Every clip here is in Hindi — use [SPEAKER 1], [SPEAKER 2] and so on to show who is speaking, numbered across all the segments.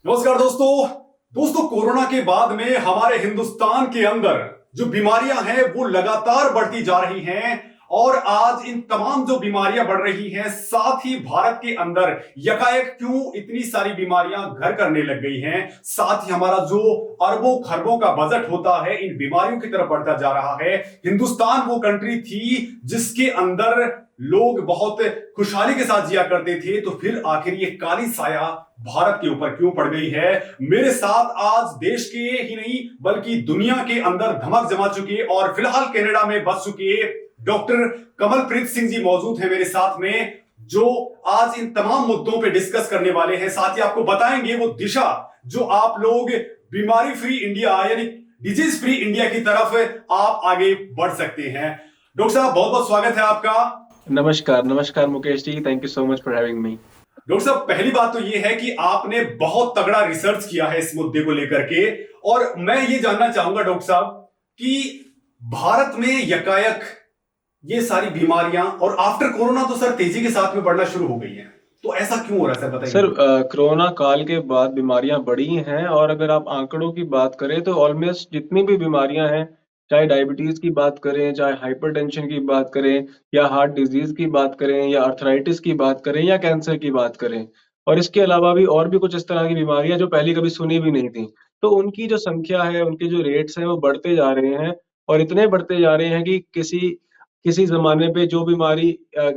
[SPEAKER 1] नमस्कार दोस्तों। कोरोना के बाद में हमारे हिंदुस्तान के अंदर जो बीमारियां हैं वो लगातार बढ़ती जा रही हैं और आज इन तमाम जो बीमारियां बढ़ रही हैं साथ ही भारत के अंदर यकायक क्यों इतनी सारी बीमारियां घर करने लग गई हैं, साथ ही हमारा जो अरबों खरबों का बजट होता है इन बीमारियों की तरफ बढ़ता जा रहा है। हिंदुस्तान वो कंट्री थी जिसके अंदर लोग बहुत खुशहाली के साथ जिया करते थे, तो फिर आखिर ये काली साया भारत के ऊपर क्यों पड़ गई है। मेरे साथ आज देश के ही नहीं बल्कि दुनिया के अंदर धमक जमा चुके और फिलहाल कनाडा में बस चुके डॉक्टर कमलप्रीत सिंह जी मौजूद हैं मेरे साथ में, जो आज इन तमाम मुद्दों पे डिस्कस करने वाले हैं। साथ ही आपको बताएंगे वो दिशा जो आप लोग बीमारी फ्री इंडिया यानी डिजीज फ्री इंडिया की तरफ आप आगे बढ़ सकते हैं। डॉक्टर साहब बहुत बहुत स्वागत है आपका।
[SPEAKER 2] नमस्कार नमस्कार Mukesh ji, thank you so much for having me.
[SPEAKER 1] Doctor साहब पहली बात तो ये है कि आपने बहुत तगड़ा रिसर्च किया है इस मुद्दे को लेकर के, और मैं ये जानना चाहूंगा डॉक्टर साहब कि भारत में यकायक ये सारी बीमारियां और आफ्टर कोरोना तो सर तेजी के साथ में बढ़ना शुरू हो गई हैं, तो ऐसा क्यों हो रहा है सर, बताइए।
[SPEAKER 2] सर कोरोना काल के बाद बीमारियां बढ़ी हैं और अगर आप आंकड़ों की बात करें तो ऑलमोस्ट जितनी भी बीमारियां हैं, चाहे डायबिटीज की बात करें, चाहे हाइपरटेंशन की बात करें, या हार्ट डिजीज की बात करें, या अर्थराइटिस की बात करें, या कैंसर की बात करें, और इसके अलावा भी और भी कुछ इस तरह की बीमारियां जो पहले कभी सुनी भी नहीं थी, तो उनकी जो संख्या है, उनके जो रेट्स हैं वो बढ़ते जा रहे हैं। और इतने बढ़ते जा रहे हैं कि किसी किसी ज़माने पे जो बीमारी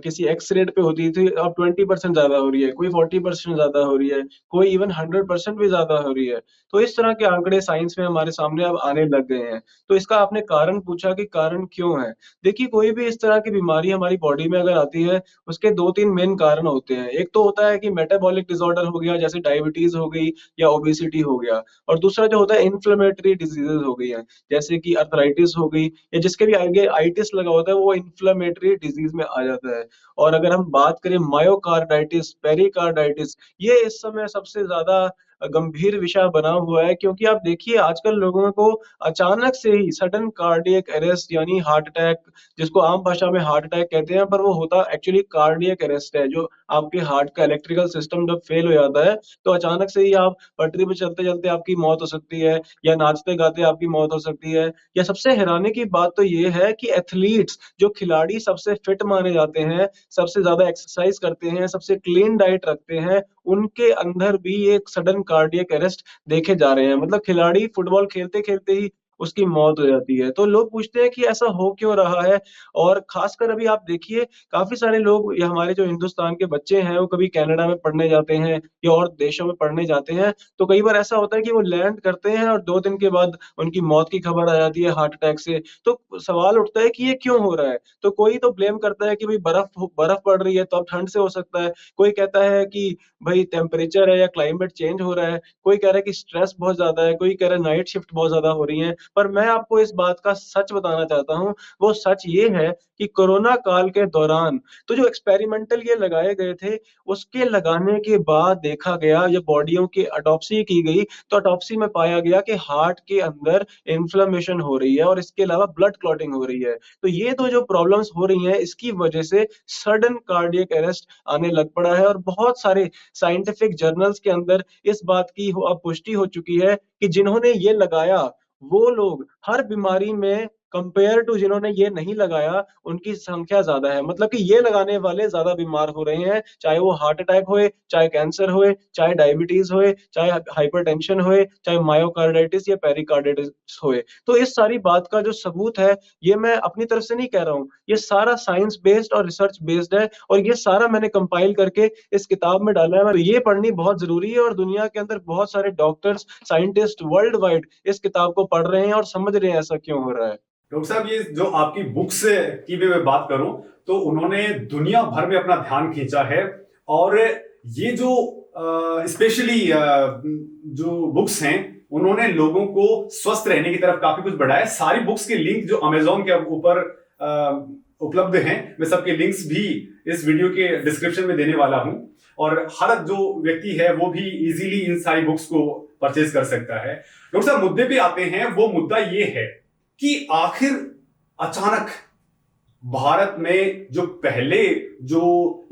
[SPEAKER 2] किसी एक्स रेट पे होती थी, अब 20% ज़्यादा हो रही है, कोई 40% ज़्यादा हो रही है, कोई इवन 100% भी ज़्यादा हो रही है। तो इस तरह के आंकड़े साइंस में हमारे सामने अब आने लग गए हैं। तो इसका आपने कारण पूछा कि कारण क्यों है? देखिए, कोई भी इस तरह की बीमारी हमारी बॉडी में अगर आती है, उसके 2-3 मेन कारण होते हैं। एक तो होता है कि मेटाबॉलिक डिसऑर्डर हो गया, जैसे डायबिटीज़ हो गई या ओबेसिटी हो गया, और दूसरा जो होता है इन्फ्लेमेटरी डिजीज़ेज़ हो गई हैं, जैसे कि अर्थराइटिस हो गई, या जिसके भी आगे आइटिस लगा होता है वो इन्फ्लेमेटरी डिजीज में आ जाता है। और अगर हम बात करें मायोकार्डाइटिस, पेरिकार्डाइटिस, ये इस समय सबसे ज़्यादा गंभीर विषय बना हुआ है, क्योंकि आप देखिए आजकल लोगों को अचानक से ही सडन कार्डियक अरेस्ट यानी हार्ट अटैक, जिसको आम भाषा में हार्ट अटैक कहते हैं, पर वो होता एक्चुअली कार्डियक अरेस्ट है, जो आपके हार्ट का इलेक्ट्रिकल सिस्टम जब फेल हो जाता है, तो अचानक से ही आप पटरी पे चलते-चलते आपकी मौत हो सकती है, या नाचते-गाते आपकी मौत हो सकती है। या सबसे हैरानी की बात तो ये है कि एथलीट्स, जो खिलाड़ी सबसे फिट माने जाते हैं, सबसे ज़्यादा एक्सरसाइज़ करते हैं, सबसे क्लीन डाइट रखते हैं, उनके अंदर भी एक सडन कार्डियक अरेस्ट देखे जा रहे हैं। मतलब खिलाड़ी फुटबॉल खेलते-खेलते ही उसकी मौत हो जाती है। तो लोग पूछते हैं कि ऐसा हो क्यों रहा है? और ख़ासकर अभी आप देखिए, काफ़ी सारे लोग, या हमारे जो हिंदुस्तान के बच्चे हैं, वो कभी कनाडा में पढ़ने जाते हैं या और देशों में पढ़ने जाते हैं, तो कई बार ऐसा होता है कि वो लैंड करते हैं और 2 दिन के बाद उनकी मौत की खबर आ जाती है हार्ट अटैक से। तो सवाल उठता है कि ये क्यों हो रहा है? तो कोई तो ब्लेम करता है कि भई बर्फ पड़ रही है तो अब ठंड से हो सकता है। कोई कहता है कि भई टेम्परेचर है या क्लाइमेट चेंज हो रहा है। कोई कह रहा है कि स्ट्रेस बहुत ज़्यादा है, कोई कह रहा है नाइट शिफ्ट बहुत ज़्यादा हो रही है। पर मैं आपको इस बात का सच बताना चाहता हूँ, वो सच ये है कि कोरोना काल के दौरान तो जो एक्सपेरिमेंटल ये लगाए गए थे, उसके लगाने के बाद देखा गया, जब बॉडियों की ऑटोप्सी की गई, तो ऑटोप्सी में पाया गया कि हार्ट के अंदर इन्फ्लेमेशन हो रही है और इसके अलावा ब्लड क्लॉटिंग हो रही है। तो ये तो जो प्रॉब्लम्स हो रही हैं, इसकी वजह से सडन कार्डियक अरेस्ट आने लग पड़ा है, और बहुत सारे साइंटिफिक जर्नल्स के अंदर इस बात की अब पुष्टि हो चुकी है कि जिन्होंने ये लगाया, वो लोग हर बीमारी में कंपेयर टू जिन्होंने ये नहीं लगाया, उनकी संख्या ज़्यादा है। मतलब कि ये लगाने वाले ज़्यादा बीमार हो रहे हैं, चाहे वो हार्ट अटैक होए, चाहे कैंसर होए, चाहे डायबिटीज़ होए, चाहे हाइपरटेंशन होए, चाहे मायोकार्डाइटिस या पेरिकार्डाइटिस होए। तो इस सारी बात का जो सबूत है, ये मैं अपनी तरफ से नहीं कह रहा हूँ। ये सारा साइंस बेस्ड और रिसर्च बेस्ड है, और ये सारा मैंने कंपाइल करके इस किताब में डाला है। तो ये पढ़नी बहुत ज़रूरी है, और दुनिया के अंदर बहुत सारे डॉक्टर्स, साइंटिस्ट वर्ल्ड वाइड इस किताब को पढ़ रहे हैं और समझ रहे हैं ऐसा क्यों हो रहा है।
[SPEAKER 1] डॉक्टर साहब ये जो आपकी बुक्स की भी मैं बात करूं तो उन्होंने दुनिया भर में अपना ध्यान खींचा है, और ये जो स्पेशली जो बुक्स हैं उन्होंने लोगों को स्वस्थ रहने की तरफ काफी कुछ बढ़ाया। सारी बुक्स के लिंक जो अमेजोन के ऊपर उपलब्ध हैं, मैं सबके लिंक्स भी इस वीडियो के डिस्क्रिप्शन में देने वाला हूं, और हर जो व्यक्ति है वो भी इजीली इन सारी बुक्स को परचेज कर सकता है। डॉक्टर साहब मुद्दे पे आते हैं, वो मुद्दा ये है कि आखिर अचानक भारत में जो पहले जो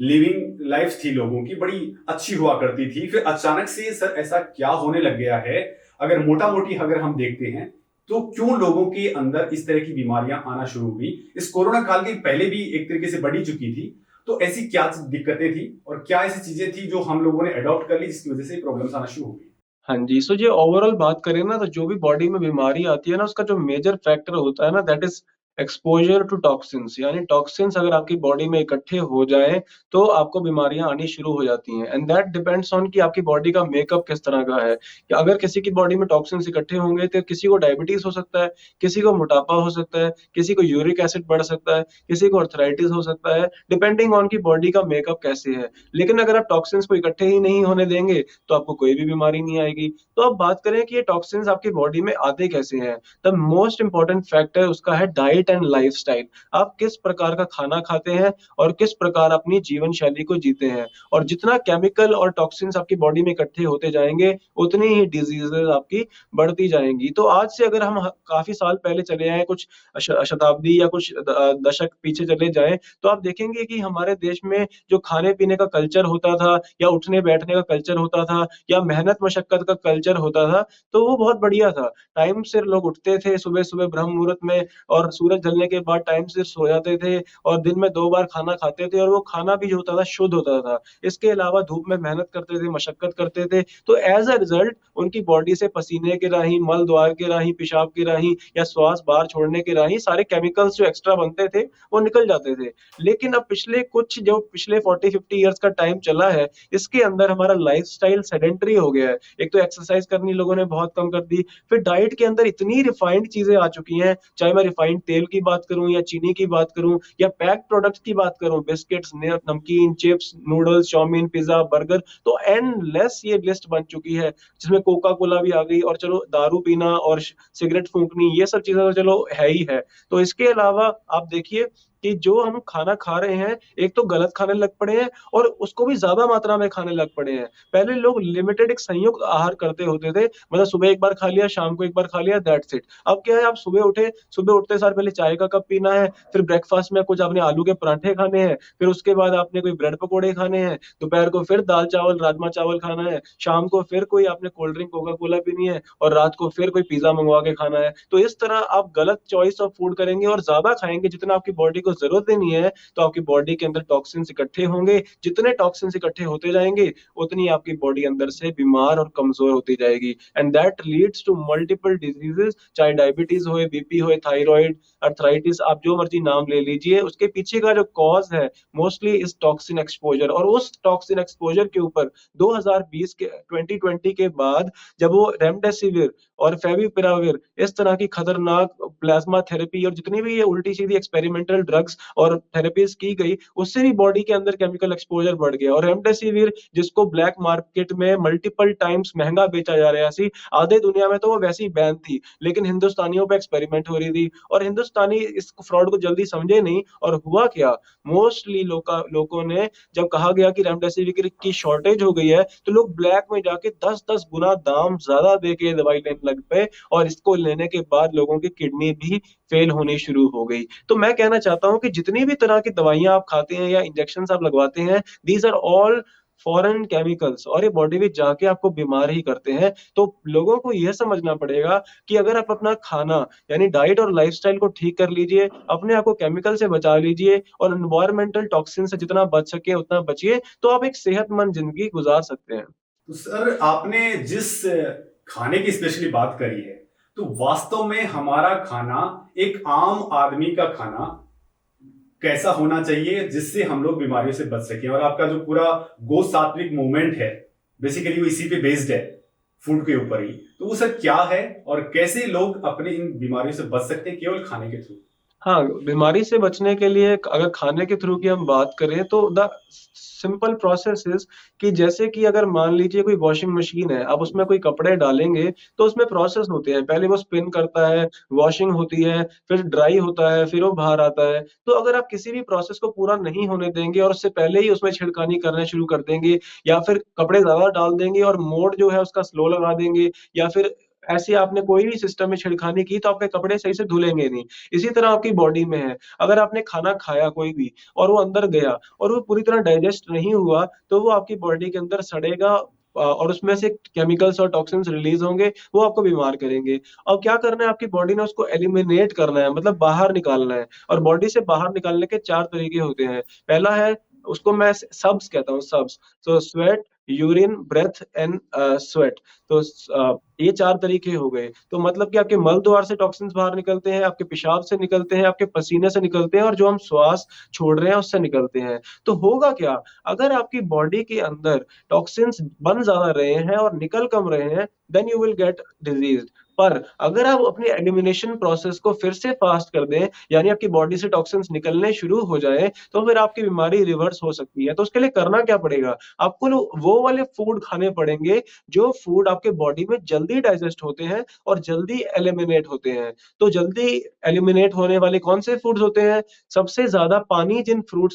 [SPEAKER 1] लिविंग लाइफ थी लोगों की बड़ी अच्छी हुआ करती थी, फिर अचानक से सर ऐसा क्या होने लग गया है? अगर मोटा मोटी अगर हम देखते हैं तो क्यों लोगों के अंदर इस तरह की बीमारियां आना शुरू हुई? इस कोरोना काल के पहले भी एक तरीके से बढ़ी चुकी थी, तो ऐसी क्या दिक्कतें थी और क्या ऐसी चीजें थी जो हम लोगों ने अडॉप्ट कर ली जिसकी वजह से प्रॉब्लम्स आना शुरू हो गई?
[SPEAKER 2] हाँ जी, सो जो ओवरऑल बात करें ना, तो जो भी बॉडी में बीमारी आती है ना, उसका जो मेजर फैक्टर होता है ना, that is exposure to toxins. यानी टॉक्सिन्स अगर आपकी बॉडी में इकट्ठे हो जाएँ, तो आपको बीमारियाँ आनी शुरू हो जाती हैं, एंड दैट डिपेंड्स ऑन कि आपकी बॉडी का मेकअप किस तरह का है। कि अगर किसी की बॉडी में टॉक्सिन्स इकट्ठे होंगे, तो किसी को डायबिटीज़ हो सकता है, किसी को मोटापा हो सकता है, किसी को यूरिक एसिड बढ़ सकता है, किसी को आर्थराइटिस हो सकता है, डिपेंडिंग ऑन कि बॉडी का मेकअप कैसे है। लेकिन अगर आप टॉक्सिन्स को इकट्ठे ही नहीं होने देंगे, तो आपको कोई भी बीमारी नहीं आएगी। तो अब बात करें कि ये टॉक्सिन्स आपकी बॉडी में आते कैसे हैं? द मोस्ट इम्पोर्टेंट फैक्टर उसका है डाइट एंड लाइफ़स्टाइल। आप किस प्रकार का खाना खाते हैं और किस प्रकार अपनी जीवन शैली को जीते हैं। और जितना केमिकल और टॉक्सिन्स आपकी बॉडी में इकट्ठे होते जाएँगे, उतनी ही डिज़ीज़ेज़ आपकी बढ़ती जाएँगी। तो आज से अगर हम काफ़ी साल पहले चले आएँ, कुछ शताब्दी या कुछ दशक पीछे चले जाएँ, तो आप देखेंगे कि हमारे देश में जो खाने-पीने का कल्चर होता था या उठने-बैठने का कल्चर होता था या मेहनत-मशक्कत का कल्चर होता था, तो वो बहुत बढ़िया था। टाइम से लोग उठते थे सुबह-सुबह ब्रह्म मुहूर्त में और सूरज ढलने के बाद टाइम से सो जाते थे और दिन में 2 बार खाना खाते थे और वो खाना भी जो होता था शुद्ध होता था। इसके अलावा धूप में मेहनत करते थे, मशक्कत करते थे, तो एज़ अ रिज़ल्ट उनकी बॉडी से पसीने के राहीं, मल-द्वार के राहीं, पेशाब के राहीं या श्वास बाहर छोड़ने के राहीं सारे केमिकल्स जो एक्स्ट्रा बनते थे, वो निकल जाते थे। लेकिन अब पिछले 40-50 इयर्स का टाइम चला है, इसके अंदर हमारा लाइफ़स्टाइल सेडेंटरी हो गया है। एक तो एक्सरसाइज़ करनी लोगों ने बहुत कम कर दी, फिर डाइट के अंदर इतनी रिफाइंड चीज़ें आ चुकी हैं, चाहे मैं रिफाइंड तेल की बात करूँ या चीनी की बात करूँ या पैक्ड प्रोडक्ट्स की बात करूँ, बिस्किट्स, नमकीन, chips, noodles, chow mein, pizza, burger, तो एंडलेस ये लिस्ट बन चुकी है, जिसमें कोका कोला भी आ गई और चलो दारू पीना और सिगरेट फूँकनी, ये सब चीज़ें तो चलो है ही है। तो इसके अलावा आप देखिए कि जो हम खाना खा रहे हैं, एक तो गलत खाने लग पड़े हैं और उसको भी ज़्यादा मात्रा में खाने लग पड़े हैं। पहले लोग लिमिटेड एक संयुक्त आहार करते होते थे, मतलब सुबह एक बार खा लिया, शाम को एक बार खा लिया, दैट्स इट। अब क्या है, आप सुबह उठे, सुबह उठते सार पहले चाय का कप पीना है, फिर ब्रेकफ़ास्ट में कुछ आपने आलू के पराठे खाने हैं, फिर उसके बाद आपने कोई ब्रेड पकोड़े खाने हैं, दोपहर को फिर दाल-चावल, राजमा-चावल खाना है, शाम को फिर कोई आपने कोल्ड ड्रिंक, कोका कोला पीनी है और रात को फिर कोई पिज़्ज़ा मँगवा के खाना है। तो इस तरह आप गलत चॉइस ऑफ फूड करेंगे और ज़्यादा खाएँगे जितना आपकी बॉडी को ज़रूरत ही नहीं है, तो आपकी बॉडी के अंदर टॉक्सिन्स इकट्ठे होंगे, जितने टॉक्सिन्स इकट्ठे होते जाएँगे, उतनी आपकी बॉडी अंदर से बीमार और कमज़ोर होती जाएगी and that leads to multiple diseases, चाहे डायबिटीज़ होए, बीपी होए, थायरॉइड, आर्थराइटिस, आप जो मर्ज़ी नाम ले लीजिए, उसके पीछे का जो कॉज़ है मोस्टली इज़ टॉक्सिन एक्सपोज़र। और उस टॉक्सिन एक्सपोज़र के ऊपर 2020 के बाद जब वो रेमडेसिविर और फेविपिराविर इस तरह की खतरनाक प्लाज़्मा थेरेपी और जितनी भी ये उल्टी-सीधी एक्सपेरिमेंटल ड्रग्स और थेरेपीज़ की गई, उससे भी बॉडी के अंदर केमिकल एक्सपोज़र बढ़ गया और रेमडेसिविर जिसको ब्लैक मार्केट में मल्टीपल टाइम्स महँगा बेचा जा रहा सी, आधे दुनिया में तो वो वैसे ही बैन थी, लेकिन हिंदुस्तानियों पे एक्सपेरिमेंट हो रही थी और हिंदुस्तानी इस फ्रॉड को जल्दी समझे नहीं और हुआ क्या? मोस्टली लोगों ने जब कहा गया कि रेमडेसिविर की शॉर्टेज हो गई है, तो लोग ब्लैक में जाके 10-10 गुना दाम ज़्यादा दे के दवाई लेने लग पे और इसको लेने के बाद लोगों की किडनी भी फेल होनी शुरू हो गई। तो मैं कहना चाहता हूँ कि जितनी भी तरह की दवाइयाँ आप खाते हैं या इंजेक्शंस आप लगवाते हैं, these are all foreign chemicals और ये बॉडी में जाके आपको बीमार ही करते हैं। तो लोगों को ये समझना पड़ेगा कि अगर आप अपना खाना यानी डाइट और लाइफ़स्टाइल को ठीक कर लीजिए, अपने आप को केमिकल से बचा लीजिए और एनवायरमेंटल टॉक्सिन से जितना बच सके उतना बचिए, तो आप एक सेहतमंद ज़िंदगी गुज़ार सकते हैं।
[SPEAKER 1] तो सर आपने जिस खाने की स्पेशली बात करी है, तो वास्तव में हमारा खाना एक आम आदमी का खाना कैसा होना चाहिए जिससे हम लोग बीमारियों से बच सकें? और आपका जो पूरा गो सात्विक मूवमेंट है, बेसिकली वो इसी पे बेस्ड है, फूड के ऊपर ही। तो वो सर क्या है और कैसे लोग अपने इन बीमारियों से बच सकते हैं केवल खाने के थ्रू?
[SPEAKER 2] हाँ, बीमारी से बचने के लिए अगर खाने के थ्रू की हम बात करें तो द सिंपल प्रोसेस इज़ कि जैसे कि अगर मान लीजिए कोई वॉशिंग मशीन है, आप उसमें कोई कपड़े डालेंगे तो उसमें प्रोसेस होते हैं। पहले वो स्पिन करता है, वॉशिंग होती है, फिर ड्राई होता है, फिर वो बाहर आता है। तो अगर आप किसी भी प्रोसेस को पूरा नहीं होने देंगे और उससे पहले ही उसमें छिड़कानी करना शुरू कर देंगे या फिर कपड़े ज़्यादा डाल देंगे और मोड जो है उसका स्लो लगा देंगे या फिर ऐसे आपने कोई भी सिस्टम में छेड़खानी की तो आपके कपड़े सही से धुलेंगे नहीं। इसी तरह आपकी बॉडी में है, अगर आपने खाना खाया कोई भी और वो अंदर गया और वो पूरी तरह डाइजेस्ट नहीं हुआ, तो वो आपकी बॉडी के अंदर सड़ेगा और उसमें से केमिकल्स और टॉक्सिन्स रिलीज़ होंगे, वो आपको बीमार करेंगे। अब क्या करना है आपकी बॉडी ने उसको एलिमिनेट करना है, मतलब बाहर निकालना है और बॉडी से बाहर निकालने के 4 तरीके होते हैं। पहला है, उसको मैं सब्स कहता हूँ, सब्स। तो sweat, urine, breath and sweat. तो ये 4 तरीके हो गए। तो मतलब कि आपके मल द्वार से टॉक्सिन्स बाहर निकलते हैं, आपके पेशाब से निकलते हैं, आपके पसीने से निकलते हैं और जो हम श्वास छोड़ रहे हैं उससे निकलते हैं। तो होगा क्या? अगर आपकी बॉडी के अंदर टॉक्सिन्स बन ज़्यादा रहे हैं और निकल कम रहे हैं, then you will get disease. पर अगर आप अपनी एलिमिनेशन प्रोसेस को फिर से फास्ट कर दें, यानी आपकी बॉडी से टॉक्सिन्स निकलने शुरू हो जाएँ, तो फिर आपकी बीमारी रिवर्स हो सकती है। तो उसके लिए करना क्या पड़ेगा? आपको वो वाले फूड खाने पड़ेंगे, जो फूड आपके बॉडी में जल्दी डाइजेस्ट होते हैं और जल्दी एलिमिनेट होते हैं। तो जल्दी एलिमिनेट होने वाले कौन से फूड्स होते हैं? सबसे ज़्यादा पानी जिन फूड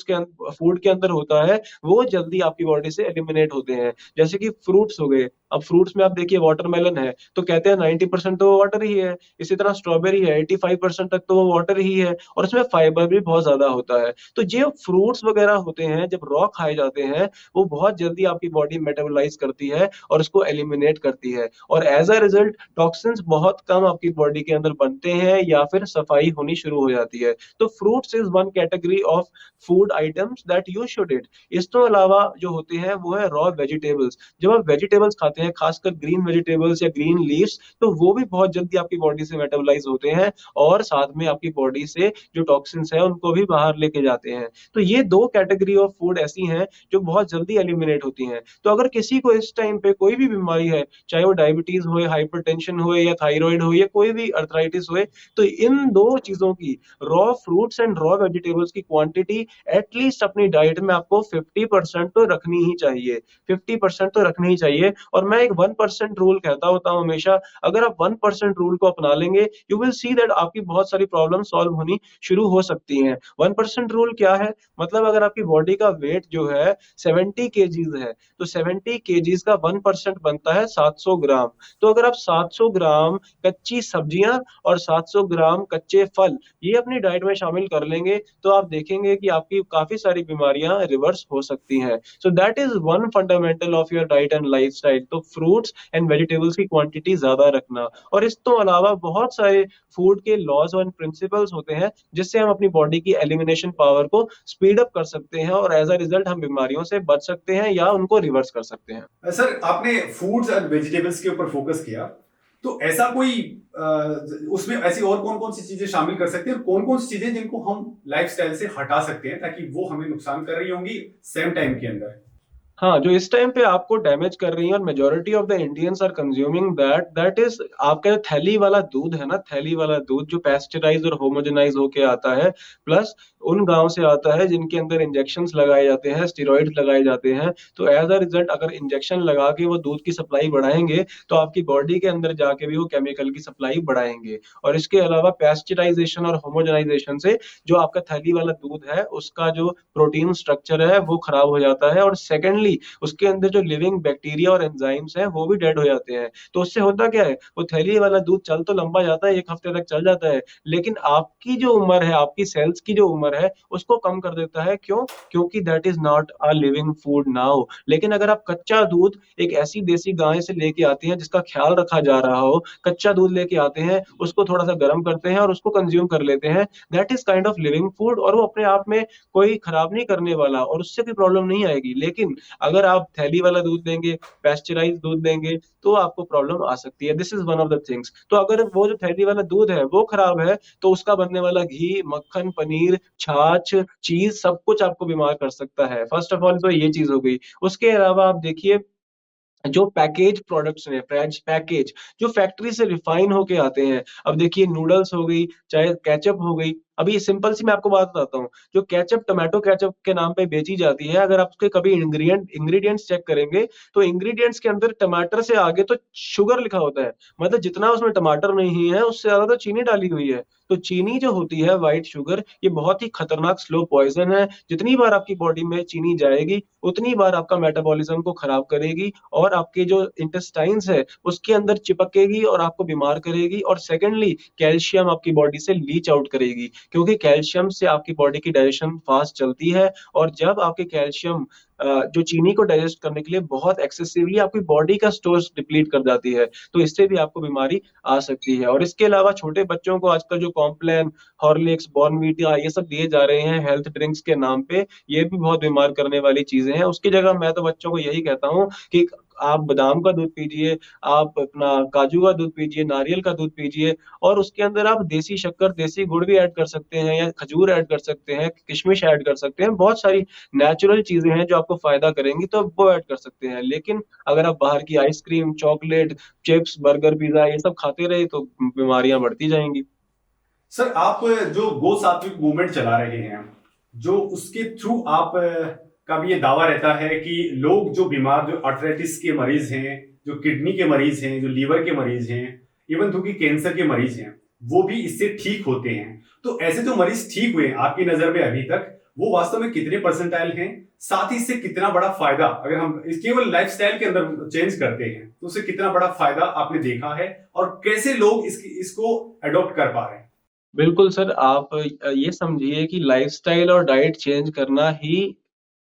[SPEAKER 2] के अंदर होता है, वो जल्दी आपकी बॉडी से एलिमिनेट होते हैं। जैसे कि फ्रूट्स हो गए, अब फ्रूट्स में आप देखिए वाटरमेलन है, तो कहते हैं 90% तो वो वाटर ही है। इसी तरह स्ट्रॉबेरी है, 85% तक तो वो वाटर ही है और उसमें फाइबर भी बहुत ज़्यादा होता है। तो जो फ्रूट्स वगैरह होते हैं, जब रॉ खाए जाते हैं, वो बहुत जल्दी आपकी बॉडी मेटाबॉलाइज़ करती है और उसको एलिमिनेट करती है और एज़ अ रिज़ल्ट टॉक्सिन्स बहुत कम आपकी बॉडी के अंदर बनते हैं या फिर सफाई होनी शुरू हो जाती है। तो fruits is one category of food items that you should eat. इसके अलावा जो होते हैं वो है रॉ वेजिटेबल्स। जब आप वेजिटेबल्स खाते हैं, खासकर ग्रीन वेजिटेबल्स या ग्रीन लीव्स, तो वो भी बहुत जल्दी आपकी बॉडी से मेटाबॉलाइज़ होते हैं और साथ में आपकी बॉडी से जो टॉक्सिन्स हैं उनको भी बाहर लेके जाते हैं। तो ये 2 कैटेगरी ऑफ फूड ऐसी हैं जो बहुत जल्दी एलिमिनेट होती हैं। तो अगर किसी को इस टाइम पे कोई भी बीमारी है, चाहे वो डायबिटीज़ हो, हाइपरटेंशन हो या थायरॉइड हो या कोई भी अर्थराइटिस होए, तो इन 2 चीज़ों की, raw fruits and raw vegetables की क्वांटिटी एट लीस्ट अपनी डाइट में आपको 50% तो रखनी ही चाहिए। 50% तो रखनी ही चाहिए और मैं एक 1% रूल कहता होता हूँ हमेशा, अगर आप 1% रूल को अपना लेंगे, यू विल सी दैट आपकी बहुत सारी प्रॉब्लम सॉल्व होनी शुरू हो सकती हैं। 1% रूल क्या है? मतलब अगर आपकी बॉडी का वेट जो है 70 केजीज़ है, तो 70 केजीज़ का 1% बनता है 700 ग्राम। तो अगर आप 700 ग्राम कच्ची सब्जियाँ और 700 ग्राम कच्चे फल, ये अपनी डाइट में शामिल कर लेंगे, तो आप देखेंगे कि आपकी काफ़ी सारी बीमारियाँ रिवर्स हो सकती हैं। So that is one fundamental of your diet and lifestyle. तो फ्रूट्स एंड वेजिटेबल्स की क्वांटिटी ज़्यादा रखना और इस तो अलावा बहुत सारे फूड के लॉज़ एंड प्रिंसिपल्स होते हैं, जिससे हम अपनी बॉडी की एलिमिनेशन पावर को स्पीड अप कर सकते हैं और एज़ अ रिज़ल्ट हम बीमारियों से बच सकते हैं या उनको रिवर्स कर सकते हैं।
[SPEAKER 1] सर, आपने फूड्स एंड वेजिटेबल्स के ऊपर फोकस किया, तो ऐसा कोई उसमें ऐसी और कौन कौन सी चीजें शामिल कर सकते हैं और कौन कौन सी चीजें जिनको हम लाइफस्टाइल से हटा सकते हैं ताकि वो हमें नुकसान कर रही होंगी सेम टाइम के अंदर?
[SPEAKER 2] हाँ, जो इस टाइम पे आपको डैमेज कर रही हैं और majority of the Indians are consuming that is आपका जो थैली वाला दूध है ना, थैली वाला दूध जो पैस्चराइज़्ड और होमोजेनाइज़ होके आता है, प्लस उन गाँव से आता है जिनके अंदर इंजेक्शंस लगाए जाते हैं, स्टेरॉइड्स लगाए जाते हैं। तो एज़ अ रिज़ल्ट अगर इंजेक्शन लगा के वो दूध की सप्लाई बढ़ाएँगे, तो आपकी बॉडी के अंदर जाके भी वो केमिकल की सप्लाई बढ़ाएँगे। और इसके अलावा पैस्चराइज़ेशन और होमोजेनाइज़ेशन से जो आपका थैली वाला दूध है, उसका जो प्रोटीन स्ट्रक्चर है, वो खराब हो जाता है और सेकेंडली उसके अंदर जो लिविंग बैक्टीरिया और एंजाइम्स हैं, वो भी डेड हो जाते हैं। तो उससे होता क्या है, वो थैली वाला दूध चल तो लंबा जाता है, 1 हफ्ते तक चल जाता है, लेकिन आपकी जो उम्र है, आपकी सेल्स की जो उम्र है, उसको कम कर देता है। क्यों? क्योंकि that is not a living food now. लेकिन अगर आप कच्चा दूध एक ऐसी देसी गाय से लेके आते हैं, जिसका ख्याल रखा जा रहा हो, कच्चा दूध लेके आते हैं, उसको थोड़ा-सा गर्म करते हैं और उसको कंज़्यूम कर लेते हैं, that is kind of living food और वो अपने आप में कोई खराब नहीं करने वाला और उससे कोई प्रॉब्लम नहीं आएगी। लेकिन अगर आप थैली वाला दूध लेंगे, पैस्चराइज़्ड दूध लेंगे, तो आपको प्रॉब्लम आ सकती है। This is one of the things. तो अगर वो जो थैली वाला दूध है, वो खराब है, तो उसका बनने वाला घी, मक्खन, पनीर, छाछ, चीज़ सब कुछ आपको बीमार कर सकता है। फर्स्ट ऑफ ऑल तो ये चीज़ हो गई। उसके अलावा आप देखिए जो पैकेज प्रोडक्ट्स हैं, पैकेज जो फैक्ट्री से रिफाइन होके आते हैं। अब देखिए नूडल्स हो गई, चाहे केचअप हो गई, अभी सिंपल सी मैं आपको बात बताता हूँ, जो केचअप टोमेटो केचअप के नाम पे बेची जाती है, अगर आप उसके कभी इंग्रीडिएंट्स चेक करेंगे, तो इंग्रीडिएंट्स के अंदर टमाटर से आगे तो शुगर लिखा होता है। मतलब जितना उसमें टमाटर नहीं है, उससे ज़्यादा तो चीनी डाली हुई है। तो चीनी जो होती है व्हाइट शुगर, ये बहुत ही खतरनाक स्लो पॉइज़न है। जितनी बार आपकी बॉडी में चीनी जाएगी, उतनी बार आपका मेटाबॉलिज़्म को खराब करेगी और आपके जो इंटेस्टाइन्स है, उसके अंदर चिपकेगी और आपको बीमार करेगी। और सेकंडली कैल्शियम आपकी बॉडी से लीच आउट करेगी, क्योंकि कैल्शियम से आपकी बॉडी की डाइजेशन फास्ट चलती है और जब आपके कैल्शियम जो चीनी को डाइजेस्ट करने के लिए बहुत एक्सेसिवली आपकी बॉडी का स्टोर्स डिप्लीट कर जाती है, तो इससे भी आपको बीमारी आ सकती है। और इसके अलावा छोटे बच्चों को आजकल जो कॉम्प्लान, हॉर्लिक्स, बॉर्नवीटा ये सब दिए जा रहे हैं हेल्थ ड्रिंक्स के नाम पे, ये भी बहुत बीमार करने वाली चीज़ें हैं। उसकी जगह मैं तो बच्चों को यही कहता हूँ कि आप बादाम का दूध पीजिए, आप अपना काजू का दूध पीजिए, नारियल का दूध पीजिए और उसके अंदर आप देसी शक्कर, देसी गुड़ भी ऐड कर सकते हैं या खजूर ऐड कर सकते हैं, किशमिश ऐड कर सकते हैं। बहुत सारी नेचुरल चीज़ें हैं जो आपको फ़ायदा करेंगी, तो आप वो ऐड कर सकते हैं। लेकिन अगर आप बाहर की ice cream, chocolate, chips, burger, pizza ये सब खाते रहे तो बीमारियाँ बढ़ती जाएँगी।
[SPEAKER 1] सर, आप जो गो सात्विक मूवमेंट चला रहे हैं, जो उसके थ्रू आप का भी ये दावा रहता है कि लोग जो बीमार, जो आर्थराइटिस के मरीज हैं, जो किडनी के मरीज हैं, जो लीवर के मरीज हैं, इवन दो कि कैंसर के मरीज हैं, वो भी इससे ठीक होते हैं। तो ऐसे जो मरीज ठीक हुए हैं आपकी नजर में अभी तक, वो वास्तव में कितने परसेंटाइल हैं? साथ ही इससे कितना बड़ा फायदा, अगर हम इस केवल लाइफस्टाइल के अंदर चेंज करते हैं, तो उससे कितना बड़ा फायदा आपने देखा है और कैसे लोग इसको अडॉप्ट कर पा रहे हैं?
[SPEAKER 2] बिल्कुल सर, आप ये समझिए कि लाइफ़स्टाइल और डाइट चेंज करना ही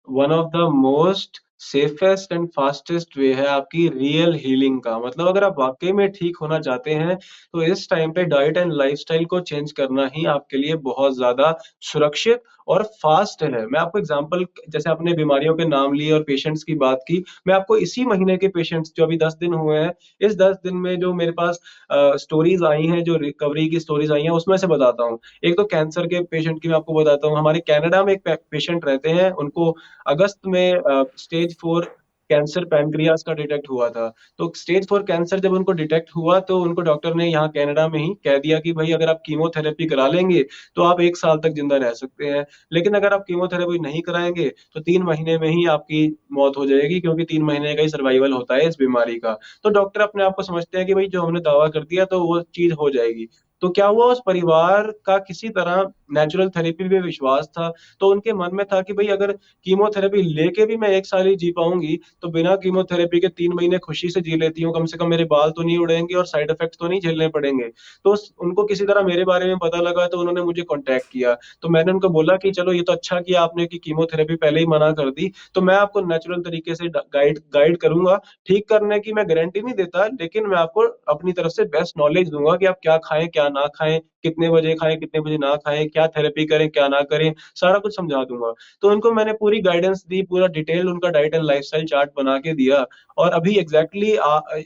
[SPEAKER 2] one of the most safest and fastest way है आपकी रियल हीलिंग का। मतलब अगर आप वाक़ई में ठीक होना चाहते हैं, तो इस टाइम पे डाइट एंड लाइफ़स्टाइल को चेंज करना ही आपके लिए बहुत ज़्यादा सुरक्षित और फ़ास्ट है। मैं आपको एग्ज़ाम्पल, जैसे आपने बीमारियों के नाम लिए और पेशेंट्स की बात की, मैं आपको इसी महीने के पेशेंट्स जो अभी 10 दिन हुए हैं, इस 10 दिन में जो मेरे पास स्टोरीज़ आई हैं, जो रिकवरी की स्टोरीज़ आई हैं, उसमें से बताता हूँ। एक तो कैंसर के पेशेंट की मैं आपको बताता हूँ। हमारे कनाडा में एक पेशेंट रहते हैं, उनको अगस्त में स्टेज 4 कैंसर पैनक्रियाज़ का डिटेक्ट हुआ था। तो स्टेज 4 कैंसर जब उनको डिटेक्ट हुआ, तो उनको डॉक्टर ने यहाँ कनाडा में ही कह दिया कि भई अगर आप कीमोथेरेपी करा लेंगे, तो आप 1 साल तक ज़िंदा रह सकते हैं। लेकिन अगर आप कीमोथेरेपी नहीं कराएँगे, तो 3 महीने में ही आपकी मौत हो जाएगी, क्योंकि 3 महीने का ही सर्वाइवल होता है इस बीमारी का। तो डॉक्टर अपने आप को समझते हैं कि भई जो हमने दावा कर दिया तो वो चीज़ हो जाएगी। तो क्या हुआ, उस परिवार का किसी तरह नेचुरल थेरेपी पे विश्वास था, तो उनके मन में था कि भई अगर कीमोथेरेपी लेके भी मैं 1 साल ही जी पाऊँगी, तो बिना कीमोथेरेपी के 3 महीने खुशी से जी लेती हूँ, कम से कम मेरे बाल तो नहीं उड़ेंगे और साइड इफ़ेक्ट्स तो नहीं झेलने पड़ेंगे। तो स उनको किसी तरह मेरे बारे में पता लगा, तो उन्होंने मुझे कॉन्टैक्ट किया। तो मैंने उनको बोला कि चलो ये तो अच्छा किया आपने कि कीमोथेरेपी पहले ही मना कर दी, तो मैं आपको नेचुरल तरीके से ड गाइड गाइड करूँगा। ठीक करने की मैं गारंटी नहीं देता, लेकिन मैं आपको अपनी तरफ से बेस्ट नॉलेज दूँगा कि आप क्या खाएँ, क्या ना खाएँ, कितने बजे खाएँ, कितने बजे ना खाएँ, क्या थेरेपी करें, क्या ना करें, सारा कुछ समझा दूँगा। तो उनको मैंने पूरी गाइडेंस दी, पूरा डिटेल उनका डाइट एंड लाइफ़स्टाइल चार्ट बना के दिया और अभी एग्ज़ैक्टली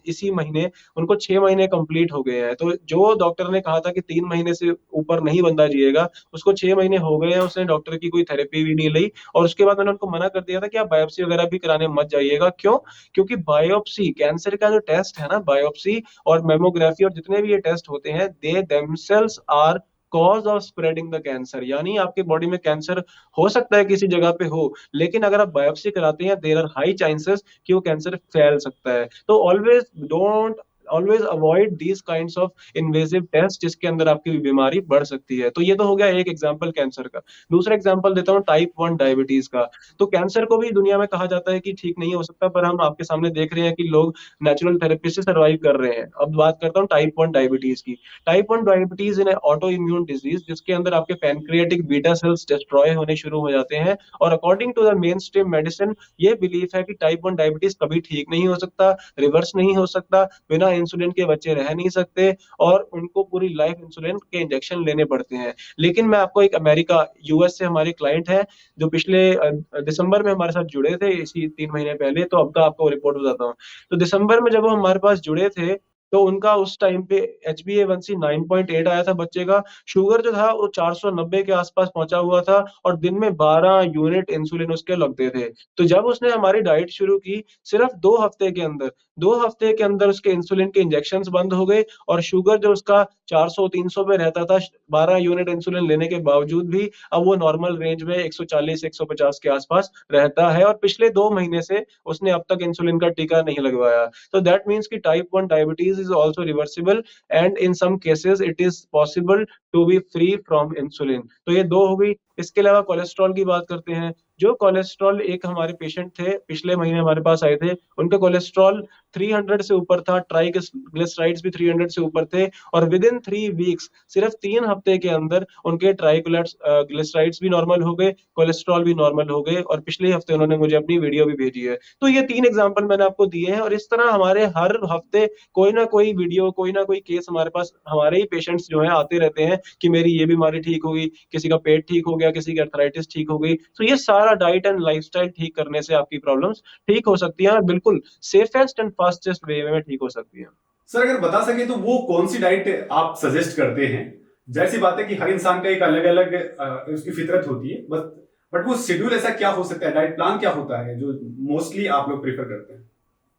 [SPEAKER 2] इसी महीने उनको 6 महीने कंप्लीट हो गए हैं। तो जो डॉक्टर ने कहा था कि 3 महीने से ऊपर नहीं बंदा जिएगा, उसको 6 महीने हो गए हैं, उसने डॉक्टर की कोई थेरेपी भी नहीं ली और उसके बाद मैंने उनको मना कर दिया था कि आप बायोप्सी वगैरह भी कराने मत जाइएगा। क्यों? क्योंकि बायोप्सी, कैंसर का जो टेस्ट है ना, बायोप्सी और मैमोग्राफी और जितने भी ये टेस्ट होते हैं, they themselves are cause of spreading the cancer. यानी आपकी बॉडी में कैंसर हो सकता है किसी जगह पे हो, लेकिन अगर आप बायोप्सी कराते हैं, देयर आर हाई चांसेस कि वो कैंसर फैल सकता है। तो always avoid these kinds of invasive test जिसके अंदर आपकी बीमारी बढ़ सकती है। तो ये तो हो गया एक एग्ज़ाम्पल कैंसर का। दूसरा एग्ज़ाम्पल देता हूँ टाइप 1 डायबिटीज़ का। तो कैंसर को भी दुनिया में कहा जाता है कि ठीक नहीं हो सकता, पर हम आपके सामने देख रहे हैं कि लोग नेचुरल थेरेपी से सर्वाइव कर रहे हैं। अब बात करता हूँ टाइप 1 डायबिटीज़ की। Type 1 diabetes in auto immune disease जिसके अंदर आपके पैनक्रियाटिक बीटा सेल्स डिस्ट्रॉय होने शुरू हो जाते हैं और according to the mainstream medicine ये बिलीफ है कि टाइप 1 डायबिटीज़ कभी ठीक नहीं हो सकता, रिवर्स नहीं हो सकता, बिना इंसुलिन के बच्चे रह नहीं सकते और उनको पूरी लाइफ इंसुलिन के इंजेक्शन लेने पड़ते हैं। लेकिन मैं आपको एक अमेरिका, यूएस से हमारे क्लाइंट हैं, जो पिछले दिसंबर में हमारे साथ जुड़े थे इसी 3 महीने पहले, तो अब का आपको रिपोर्ट बताता हूँ। तो दिसंबर में जब वो हमारे पास जुड़े थे तो उनका उस टाइम पे HbA1c 9.8 आया था बच्चे का। शुगर जो था वो 490 के आसपास पहुंचा हुआ था और दिन में 12 यूनिट इंसुलिन उसके लगते थे। तो जब उसने हमारी डाइट शुरू की, सिर्फ 2 हफ्ते के अंदर उसके इंसुलिन के इंजेक्शंस बंद हो गए और शुगर जो उसका 400-300 पे रहता था, 12 यूनिट इंसुलिन लेने के बावजूद भी अब वो नॉर्मल रेंज में 140-150 के आसपास रहता है और पिछले 2 महीने से उसने अब तक इंसुलिन का टीका नहीं लगवाया। So that means कि type 1 diabetes is also reversible and in some cases it is possible to be free from insulin। तो ये 2 हो गई। इसके अलावा कोलेस्ट्रॉल की बात करते हैं। जो कोलेस्ट्रॉल एक हमारे पेशेंट थे, पिछले महीने हमारे पास आए थे, उनका कोलेस्ट्रॉल 300 से ऊपर था, ट्राइग्लिसराइड्स भी 300 से ऊपर थे और विद इन 3 वीक्स, सिर्फ 3 हफ्ते के अंदर उनके ग्लिसराइड्स भी नॉर्मल हो गए, कोलेस्ट्रॉल भी नॉर्मल हो गए और पिछले हफ्ते उन्होंने मुझे अपनी वीडियो भी भेजी है। तो ये 3 एग्जांपल मैंने आपको दिए हैं और इस तरह हमारे हर हफ्ते कोई ना कोई वीडियो, कोई ना कोई केस हमारे पास, हमारे ही पेशेंट्स जो हैं आते रहते हैं कि मेरी ये बीमारी ठीक हो गई, किसी का पेट ठीक हो गया, किसी की अर्थराइटिस ठीक हो गई। तो ये सारा डाइट एंड लाइफस्टाइल ठीक करने से आपकी प्रॉब्लम्स ठीक हो सकती हैं और बिल्कुल सेफेस्ट एंड फास्टेस्ट वे में ठीक हो सकती हैं।
[SPEAKER 1] सर अगर बता सके तो वो कौन सी डाइट आप सजेस्ट करते हैं? जैसी बात है कि हर इंसान का एक अलग अलग उसकी फितरत होती है, बट वो शेड्यूल ऐसा क्या हो सकता है, डाइट प्लान क्या होता है जो मोस्टली आप लोग प्रेफर करते हैं?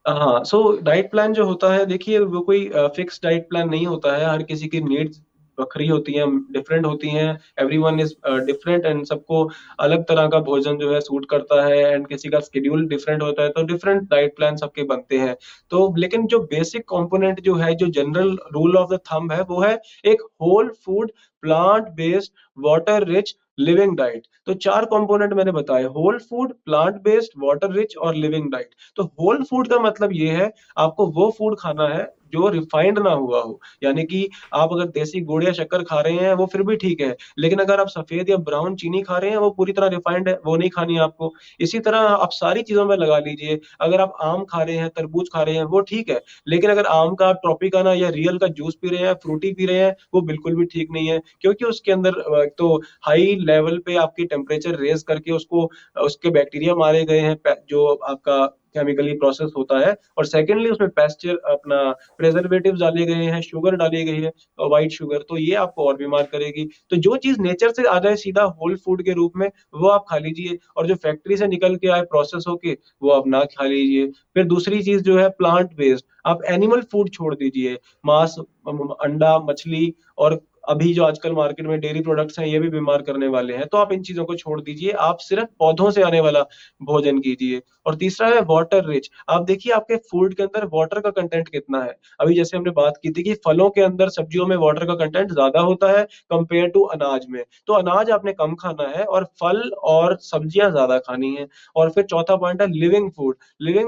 [SPEAKER 2] हाँ, सो डाइट प्लान जो होता है, देखिए वो कोई फिक्स डाइट प्लान नहीं होता है, हर किसी की नीड्स बखरी होती हैं, डिफरेंट होती हैं, एवरीवन इज़ डिफरेंट एंड सबको अलग तरह का भोजन जो है सूट करता है एंड किसी का शेड्यूल डिफरेंट होता है, तो डिफरेंट डाइट प्लान सबके बनते हैं। तो लेकिन जो बेसिक कंपोनेंट जो है, जो general rule of the thumb है, वो है एक whole food, plant based, water rich living diet. तो 4 कंपोनेंट मैंने बताए, whole food, plant based, water rich और लिविंग डाइट। तो होल फूड का मतलब ये है, आपको वो फूड खाना है जो रिफाइंड ना हुआ हो। यानी कि आप अगर देसी गुड़ या शक्कर खा रहे हैं, वो फिर भी ठीक है, लेकिन अगर आप सफेद या ब्राउन चीनी खा रहे हैं, वो पूरी तरह रिफाइंड है, वो नहीं खानी है आपको। इसी तरह आप सारी चीज़ों में लगा लीजिए, अगर आप आम खा रहे हैं, तरबूज खा रहे हैं, वो ठीक है, लेकिन अगर आम का ट्रॉपिकाना या रियल का जूस पी रहे हैं, फ्रूटी पी रहे हैं, वो बिल्कुल भी ठीक नहीं है, क्योंकि उसके अंदर एक तो हाई लेवल पे आपकी टेम्परेचर रेज़ करके उसको उसके बैक्टीरिया मारे गए हैं, जो आपका केमिकली प्रोसेस होता है और सेकेंडली उसमें पेस्चर अपना प्रिजर्वेटिव्स डाले गए हैं, शुगर डाली गई है, व्हाइट शुगर, तो ये आपको और बीमार करेगी। तो जो चीज़ नेचर से आ जाए सीधा होल फूड के रूप में, वो आप खा लीजिए और जो फैक्ट्री से निकल के आए प्रोसेस होके, वो आप ना खा लीजिए। फिर दूसरी चीज़ जो है प्लांट बेस्ड, आप एनिमल फूड छोड़ दीजिए, मांस, अंडा, मछली और अभी जो आजकल मार्केट में डेयरी प्रोडक्ट्स हैं, ये भी बीमार करने वाले हैं, तो आप इन चीज़ों को छोड़ दीजिए, आप सिर्फ पौधों से आने वाला भोजन कीजिए। और तीसरा है वाटर रिच, आप देखिए आपके फूड के अंदर वाटर का कंटेंट कितना है। अभी जैसे हमने बात की थी कि फलों के अंदर, सब्जियों में वाटर का कंटेंट ज़्यादा होता है कंपेयर टू अनाज में, तो अनाज आपने कम खाना है और फल और सब्जियाँ ज़्यादा खानी हैं। और फिर चौथा पॉइंट है लिविंग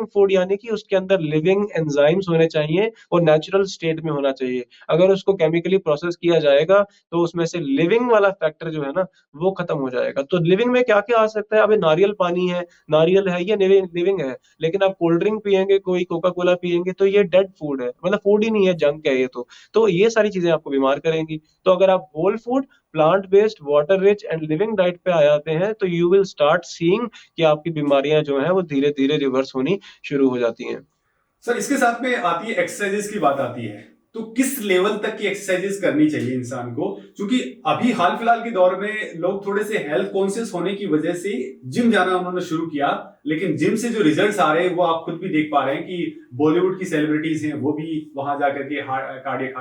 [SPEAKER 2] फूड यानी कि उसके अंदर लिविंग एंजाइम्स होने चाहिए, वो नेचुरल स्टेट में होना चाहिए। अगर उसको केमिकली प्रोसेस किया जाएगा, तो उसमें से लिविंग वाला फैक्टर जो है ना, वो खत्म हो जाएगा। तो लिविंग में क्या-क्या आ सकता है? अभी नारियल पानी है, नारियल है, ये लिविंग लिविंग है, लेकिन आप कोल्ड ड्रिंक पिएँगे, कोई कोका कोला पिएँगे, तो ये डेड फूड है, मतलब फूड ही नहीं है, जंक है ये तो। तो ये सारी चीज़ें आपको बीमार करेंगी। तो अगर आप whole food, plant based, water rich and living diet पे आ जाते हैं, तो यू विल स्टार्ट सीइंग कि आपकी बीमारियाँ जो हैं, वो धीरे-धीरे रिवर्स होनी शुरू हो जाती हैं।
[SPEAKER 1] सर इसके साथ में आती है एक्सरसाइजेस की बात आती है, तो किस लेवल तक की एक्सरसाइजेस करनी चाहिए इंसान को? क्योंकि अभी हाल फिलहाल के दौर में लोग थोड़े से हेल्थ कॉन्शियस होने की वजह से जिम जाना उन्होंने शुरू किया, लेकिन जिम से जो रिजल्ट्स आ रहे हैं वो आप खुद भी देख पा रहे हैं कि बॉलीवुड की सेलिब्रिटीज हैं वो भी वहां जाकर के कार्डियक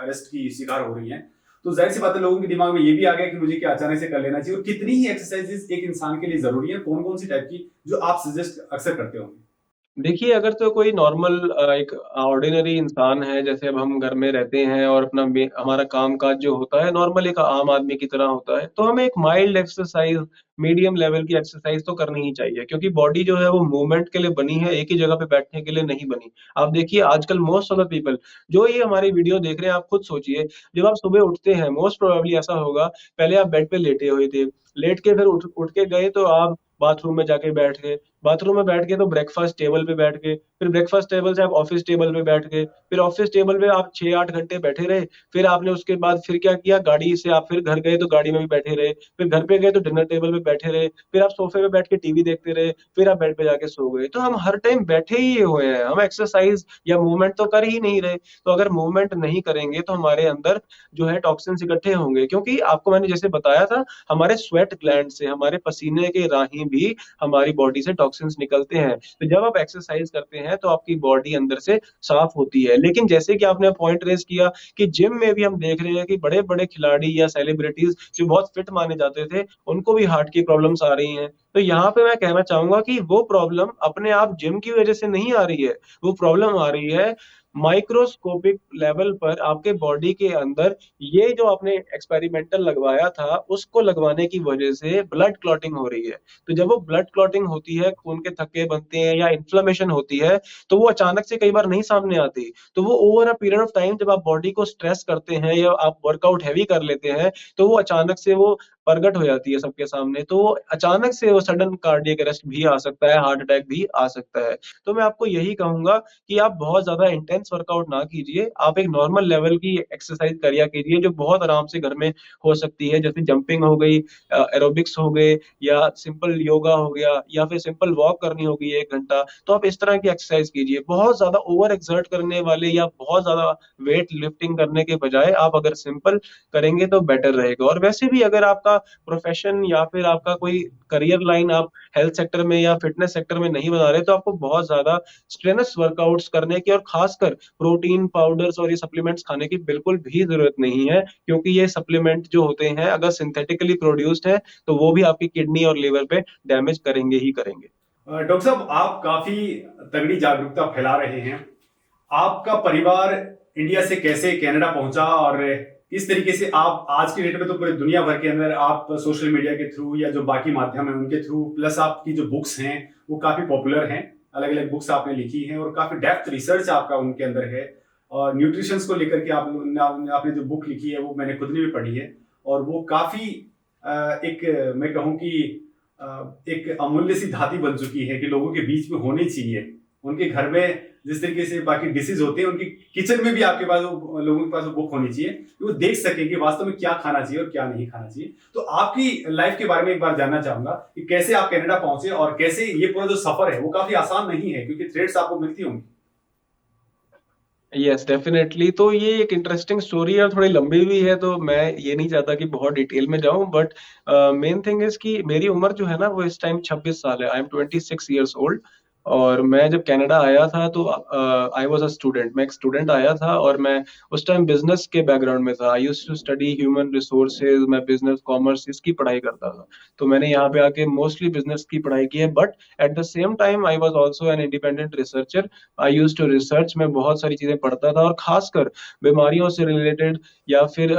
[SPEAKER 1] अरेस्ट की शिकार हो रही हैं। तो जाहिर सी बात है, लोगों के दिमाग में ये भी आ गया कि मुझे क्या अचानक से कर लेना चाहिए, और कितनी ही एक्सरसाइजेस एक इंसान के लिए जरूरी है, कौन कौन सी टाइप की जो आप सजेस्ट अक्सर करते होंगे?
[SPEAKER 2] देखिए, अगर तो कोई नॉर्मल एक ऑर्डिनरी इंसान है, जैसे अब हम घर में रहते हैं और अपना हमारा काम-काज जो होता है, नॉर्मल एक आम आदमी की तरह होता है, तो हमें एक माइल्ड एक्सरसाइज़, मीडियम लेवल की एक्सरसाइज़ तो करनी ही चाहिए, क्योंकि बॉडी जो है वो मूवमेंट के लिए बनी है, एक ही जगह पे बैठने के लिए नहीं बनी। आप देखिए आजकल मोस्ट ऑफ द पीपल जो ये हमारी वीडियो देख रहे हैं, आप खुद सोचिए, जब आप सुबह उठते हैं, मोस्ट प्रोबेबली ऐसा होगा, पहले आप बेड पे लेटे हुए थे, लेट के फिर उठ उठ के गए तो आप बाथरूम में जाके बैठ गए, बाथरूम में बैठ गए तो ब्रेकफास्ट टेबल पे बैठ गए, फिर ब्रेकफास्ट टेबल से आप ऑफिस टेबल पे बैठ गए, फिर ऑफिस टेबल पे आप 6-8 घंटे बैठे रहे, फिर आपने उसके बाद फिर क्या किया, गाड़ी से आप फिर घर गए तो गाड़ी में भी बैठे रहे, फिर घर पे गए तो डिनर टेबल पे बैठे रहे, फिर आप सोफे पे बैठ के टीवी देखते रहे, फिर आप बेड पे जाके सो गए। तो हम हर टाइम बैठे ही हुए हैं, हम एक्सरसाइज या मूवमेंट तो कर ही नहीं रहे। तो अगर मूवमेंट नहीं करेंगे तो हमारे अंदर जो है टॉक्सिन्स इकट्ठे होंगे, क्योंकि आपको मैंने जैसे बताया था, हमारे स्वेट ग्लैंड से, हमारे पसीने के राहीं भी हमारी बॉडी से टॉक्सिन्स निकलते हैं। तो जब आप एक्सरसाइज करते हैं तो आपकी बॉडी अंदर से साफ होती है। लेकिन जैसे कि आपने पॉइंट रेज़ किया कि जिम में भी हम देख रहे हैं कि बड़े-बड़े खिलाड़ी या सेलिब्रिटीज़ जो बहुत फिट माने जाते थे, उनको भी हार्ट की प्रॉब्लम्स आ रही हैं। तो यहाँ पे मैं कहना चाहूँगा कि वो प्रॉब्लम अपने आप जिम की वज़ह से नहीं आ रही है, वो प्रॉब्लम आ रही है माइक्रोस्कोपिक लेवल पर आपके बॉडी के अंदर। ये जो आपने एक्सपेरिमेंटल लगवाया था, उसको लगवाने की वज़ह से ब्लड क्लॉटिंग हो रही है। तो जब वो ब्लड क्लॉटिंग होती है, खून के थक्के बनते हैं या इन्फ्लेमेशन होती है, तो वो अचानक से कई बार नहीं सामने आती। तो वो over a period of time जब आप बॉडी को स्ट्रेस करते हैं या आप वर्कआउट हेवी कर लेते हैं, तो वो अचानक से वो प्रकट हो जाती है सबके सामने। तो वो अचानक से वो सडन कार्डियक अरेस्ट भी आ सकता है, हार्ट अटैक भी आ सकता है। तो मैं आपको यही कहूँगा कि आप बहुत ज़्यादा इंटेंस वर्कआउट ना कीजिए, आप एक नॉर्मल लेवल की एक्सरसाइज़ करिया कीजिए, जो बहुत आराम से घर में हो सकती है, जैसे जंपिंग हो गई, एरोबिक्स हो गए या सिंपल योगा हो गया या फिर सिंपल वॉक करनी होगी 1 घंटा, तो आप इस तरह की एक्सरसाइज़ कीजिए। बहुत ज़्यादा ओवर एक्सर्ट करने वाले या बहुत ज़्यादा वेट लिफ्टिंग करने के बजाय आप अगर सिंपल करेंगे तो बेटर रहेगा। और वैसे भी अगर आपका प्रोफ़ेशन या फिर आपका कोई करियर लाइन आप हेल्थ सेक्टर में या फिटनेस सेक्टर में नहीं बना रहे, तो आपको बहुत ज़्यादा स्ट्रेनस वर्कआउट्स करने की और खासकर प्रोटीन पाउडर्स और ये सप्लीमेंट्स खाने की बिल्कुल भी ज़रूरत नहीं है, क्योंकि ये सप्लीमेंट जो होते हैं अगर सिंथेटिकली प्रोड्यूस्ड हैं, तो वो भी आपकी किडनी और लिवर पे डैमेज करेंगे ही करेंगे।
[SPEAKER 1] डॉक्टर साहब, आप काफी तगड़ी जागरूकता फैला रहे हैं। आपका परिवार इंडिया से कैसे कनाडा पहुंचा और किस तरीके से आप आज की डेट में तो पूरे दुनिया भर के अंदर आप सोशल मीडिया के थ्रू या जो बाकी माध्यम है उनके थ्रू, प्लस आपकी जो बुक्स हैं वो काफी पॉपुलर हैं, अलग अलग बुक्स आपने लिखी हैं और काफी डेप्थ रिसर्च आपका उनके अंदर है। और न्यूट्रिशंस को लेकर के आपने जो बुक लिखी है वो मैंने खुद ने भी पढ़ी है और वो काफी एक मैं कहूँ कि एक अमूल्य सी धाती बन चुकी है कि लोगों के बीच में होनी चाहिए। उनके घर में जिस तरीके से बाकी डिशेज होते हैं, उनके किचन में भी आपके पास लोगों के पास वो बुक होनी चाहिए कि वो देख सकें कि वास्तव में क्या खाना चाहिए और क्या नहीं खाना चाहिए। तो आपकी लाइफ के बारे में एक बार जानना चाहूंगा कि कैसे आप कनाडा पहुंचे और कैसे ये पूरा जो सफर है वो काफी आसान नहीं है, क्योंकि थ्रेड्स आपको मिलती होंगी।
[SPEAKER 2] Yes, definitely. तो ये एक इंटरेस्टिंग स्टोरी है और थोड़ी लंबी भी है, तो मैं ये नहीं चाहता कि बहुत डिटेल में जाऊँ, बट मेन थिंग इज़ कि मेरी उम्र जो है ना वो इस टाइम 26 साल है। I am 26 years old. और मैं जब कनाडा आया था तो आई वाज़ अ स्टूडेंट, मैं एक स्टूडेंट आया था और मैं उस टाइम बिज़नेस के बैकग्राउंड में था। I used to study human resources, मैं बिज़नेस, कॉमर्स इसकी पढ़ाई करता था। तो मैंने यहाँ पे आके मोस्टली बिज़नेस की पढ़ाई की है, but at the same time I was also an independent researcher. I used to research, मैं बहुत सारी चीज़ें पढ़ता था और ख़ासकर बीमारियों से रिलेटेड या फिर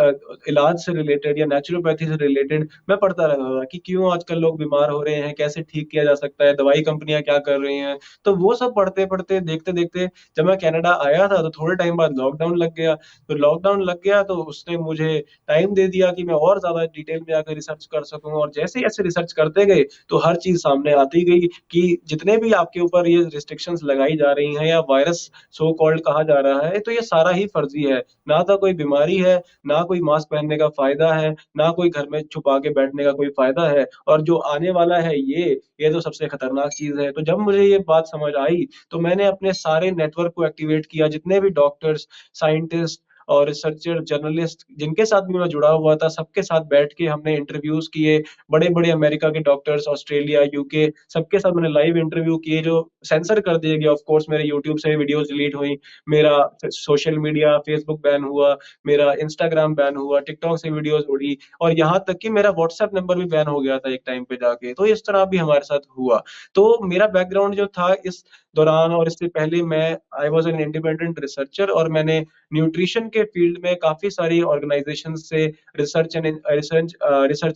[SPEAKER 2] इलाज से रिलेटेड या नेचुरोपैथी से रिलेटेड मैं पढ़ता रहता था कि क्यों आजकल लोग बीमार हो रहे हैं, कैसे ठीक किया जा सकता है, दवाई कंपनियाँ क्या कर रही हैं। तो वो सब पढ़ते-पढ़ते, देखते-देखते जब मैं कनाडा आया था तो थोड़े टाइम बाद लॉकडाउन लग गया। तो लॉकडाउन लग गया तो उसने मुझे टाइम दे दिया कि मैं और ज़्यादा डिटेल में जाकर रिसर्च कर सकूँ, और जैसे ही ऐसे रिसर्च करते गए तो हर चीज़ सामने आती गई कि जितने भी आपके ऊपर ये रिस्ट्रिक्शंस लगाई जा रही हैं या वायरस सो कॉल्ड कहा जा रहा है, तो ये सारा ही फर्ज़ी है। ना तो कोई बीमारी है, ना कोई मास्क पहनने का फ़ायदा है, ना कोई घर में छुपा के बैठने का कोई फ़ायदा है, और जो आने वाला है ये तो सबसे खतरनाक चीज़ है। तो जब मुझे ये बात समझ आई, तो मैंने अपने सारे नेटवर्क को एक्टिवेट किया, जितने भी डॉक्टर्स, साइंटिस्ट और रिसर्चर, जर्नलिस्ट जिनके साथ भी मैं जुड़ा हुआ था, सबके साथ बैठ के हमने इंटरव्यूज़ किए। बड़े-बड़े अमेरिका के डॉक्टर्स, ऑस्ट्रेलिया, यूके सबके साथ मैंने लाइव इंटरव्यू किए, जो सेंसर कर दिए गए। ऑफ कोर्स मेरे यूट्यूब से वीडियोज़ डिलीट हुई, मेरा सोशल मीडिया, फेसबुक बैन हुआ, मेरा इंस्टाग्राम बैन हुआ, टिकटॉक से वीडियोज़ उड़ी, और यहाँ तक कि मेरा व्हाट्सएप नंबर भी बैन हो गया था एक टाइम पे जाके। तो इस तरह भी हमारे साथ हुआ। तो मेरा बैकग्राउंड जो था इस दौरान और इससे पहले, मैं I was an independent researcher और मैंने न्यूट्रिशन के फील्ड में काफ़ी सारी ऑर्गेनाइजेशंस से रिसर्च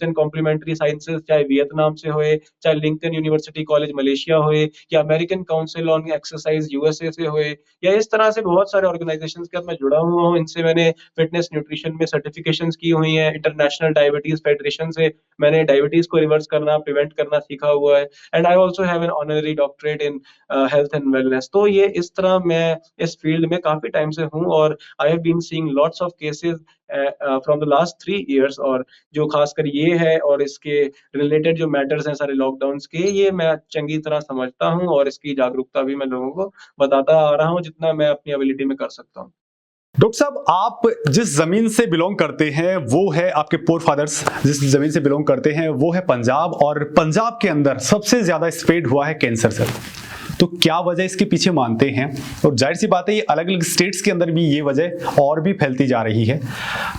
[SPEAKER 2] एंड कॉम्प्लीमेंट्री साइंसेज, चाहे वियतनाम से होए, चाहे लिंकन यूनिवर्सिटी कॉलेज मलेशिया होए, या American council on exercise USA से होए, या इस तरह से बहुत सारे ऑर्गेनाइजेशंस के साथ मैं जुड़ा हुआ हूँ। इनसे मैंने फिटनेस न्यूट्रिशन में सर्टिफिकेशंस की हुई हैं। इंटरनेशनल डायबिटीज फेडरेशन से मैंने डायबिटीज को रिवर्स करना, प्रिवेंट करना सीखा हुआ है। And I also have an honorary doctorate in health and wellness. तो ये इस तरह मैं इस फील्ड में काफी टाइम से हूँ, और I have been seeing lots of cases from the last 3 years. और जो खासकर ये है और इसके रिलेटेड जो मैटर्स हैं सारे लॉकडाउन्स के, ये मैं चंगी तरह समझता हूँ, और इसकी जागरूकता भी मैं लोगों को बताता आ रहा हूँ जितना मैं अपनी एबिलिटी में कर सकता हूँ।
[SPEAKER 1] डॉक्टर साहब, आप जिस जमीन से बिलोंग करते हैं वो है, आपके पोर फादर्स जिस जमीन से बिलोंग करते हैं वो है पंजाब, और पंजाब के अंदर सबसे ज्यादा स्प्रेड हुआ है कैंसर से। तो क्या वजह इसके पीछे मानते हैं? और जाहिर सी बात है ये अलग अलग स्टेट्स के अंदर भी ये वजह और भी फैलती जा रही है,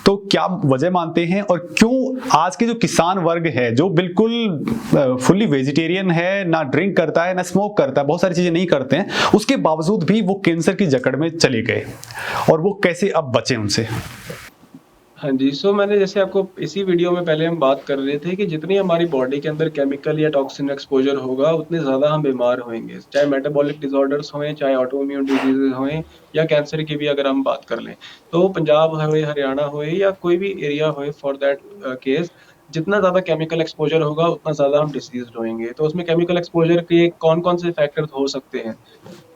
[SPEAKER 1] तो क्या वजह मानते हैं? और क्यों आज के जो किसान वर्ग है जो बिल्कुल फुल्ली वेजिटेरियन है, ना ड्रिंक करता है ना स्मोक करता है, बहुत सारी चीजें नहीं करते हैं, उसके बावजूद भी वो कैंसर की जकड़ में चले गए, और वो कैसे अब बचे उनसे?
[SPEAKER 2] हाँ जी, सो मैंने जैसे आपको इसी वीडियो में पहले हम बात कर रहे थे कि जितनी हमारी बॉडी के अंदर केमिकल या टॉक्सिन एक्सपोजर होगा, उतने ज़्यादा हम बीमार होएंगे। चाहे मेटाबॉलिक डिसऑर्डर्स होएं, चाहे ऑटोइम्यून डिजीजेज होएं, या कैंसर की भी अगर हम बात कर लें। तो पंजाब होए, हरियाणा होए, या कोई भी एरिया होए फॉर दैट केस, जितना ज़्यादा केमिकल एक्सपोजर होगा उतना ज़्यादा हम डिसीज़्ड होएंगे। तो उसमें केमिकल एक्सपोजर के कौन-कौन से फैक्टर्स हो सकते हैं?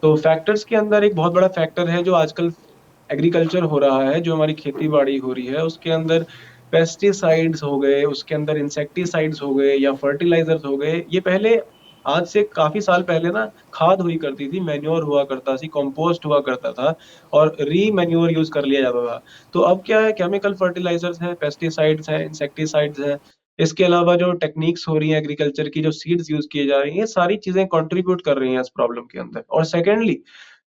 [SPEAKER 2] तो फैक्टर्स के अंदर एक बहुत बड़ा फैक्टर है जो आजकल एग्रीकल्चर हो रहा है, जो हमारी खेती-बाड़ी हो रही है, उसके अंदर पेस्टिसाइड्स हो गए, उसके अंदर इंसेक्टिसाइड्स हो गए, या फर्टिलाइज़र्स हो गए। ये पहले आज से काफ़ी साल पहले ना खाद हुई करती थी, मैन्योर हुआ करता थी, कंपोस्ट हुआ करता था, और री-मैन्योर यूज़ कर लिया जाता था। तो अब क्या है, केमिकल फर्टिलाइज़र्स हैं, पेस्टिसाइड्स हैं, इंसेक्टिसाइड्स हैं। इसके अलावा जो टेक्निक्स हो रही हैं एग्रीकल्चर की, जो सीड्स यूज़ किए जा रही हैं, ये सारी चीज़ें कंट्रीब्यूट कर रही हैं इस प्रॉब्लम के अंदर। और secondly,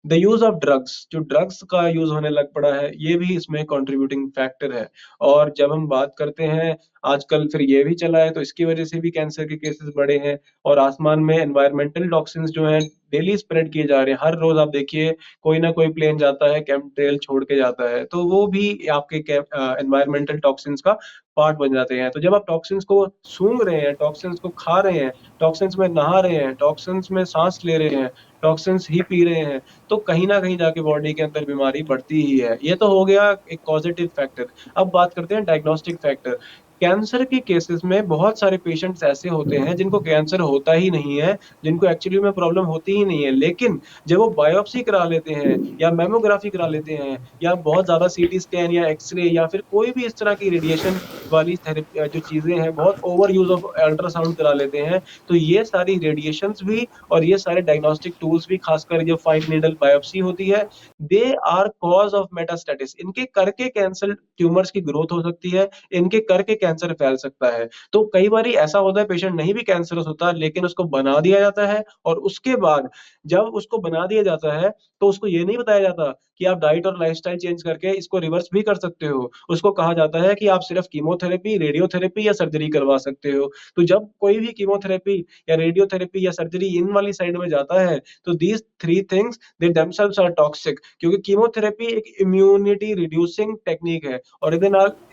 [SPEAKER 2] the use of drugs, जो ड्रग्स का यूज़ होने लग पड़ा है, ये भी इसमें कंट्रीब्यूटिंग फैक्टर है। और जब हम बात करते हैं, आजकल फिर ये भी चला है, तो इसकी वजह से भी कैंसर के केसेस बढ़े हैं। और आसमान में एनवायरमेंटल टॉक्सिन्स जो हैं डेली स्प्रेड किए जा रहे हैं। हर रोज़ आप देखिए कोई ना कोई प्लेन जाता है, केमिकल छोड़ के जाता है, तो वो भी आपके एनवायरमेंटल टॉक्सिन्स का पार्ट बन जाते हैं। तो जब आप टॉक्सिन्स को सूंघ रहे हैं, टॉक्सिन्स को खा रहे हैं, टॉक्सिन्स में नहा रहे हैं, टॉक्सिन्स में सांस ले रहे हैं, टॉक्सिन्स ही पी रहे हैं, तो कहीं न कहीं जाके बॉडी के अंदर बीमारी बढ़ती ही है। ये तो हो गया एक पॉजिटिव फैक्टर। अब बात करते हैं डायग्नोस्टिक फैक्टर। कैंसर के केसेस में बहुत सारे पेशेंट्स ऐसे होते हैं जिनको कैंसर होता ही नहीं है, जिनको एक्चुअली में प्रॉब्लम होती ही नहीं है, लेकिन जब वो बायोप्सी करा लेते हैं, या मैमोग्राफी करा लेते हैं, या बहुत ज़्यादा सीटी स्कैन या एक्स-रे, या फिर कोई भी इस तरह की रेडिएशन वाली जो चीज़ें हैं, बहुत ओवर यूज़ ऑफ अल्ट्रासाउंड करा लेते हैं, तो ये सारी रेडिएशंस भी और ये सारे डायग्नोस्टिक टूल्स भी, खासकर जो फाइन नीडल बायोप्सी होती है, they are cause of metastasis. इनके करके कैंसर ट्यूमर्स की ग्रोथ हो सकती है, इनके करके कैंसर फैल सकता है। तो कई बारी ऐसा होता है पेशेंट नहीं भी कैंसरस होता, लेकिन उसको बना दिया जाता है, और उसके बाद जब उसको बना दिया जाता है, तो उसको ये नहीं बताया जाता कि आप डाइट और लाइफ़स्टाइल चेंज करके इसको रिवर्स भी कर सकते हो। उसको कहा जाता है कि आप सिर्फ कीमोथेरेपी, रेडियोथेरेपी या सर्जरी करवा सकते हो। तो जब कोई भी कीमोथेरेपी या रेडियोथेरेपी या सर्जरी इन वाली साइड में जाता है, तो these 3 things they themselves are toxic, क्योंकि कीमोथेरेपी एक इम्यूनिटी रिड्यूसिंग टेक्निक है, और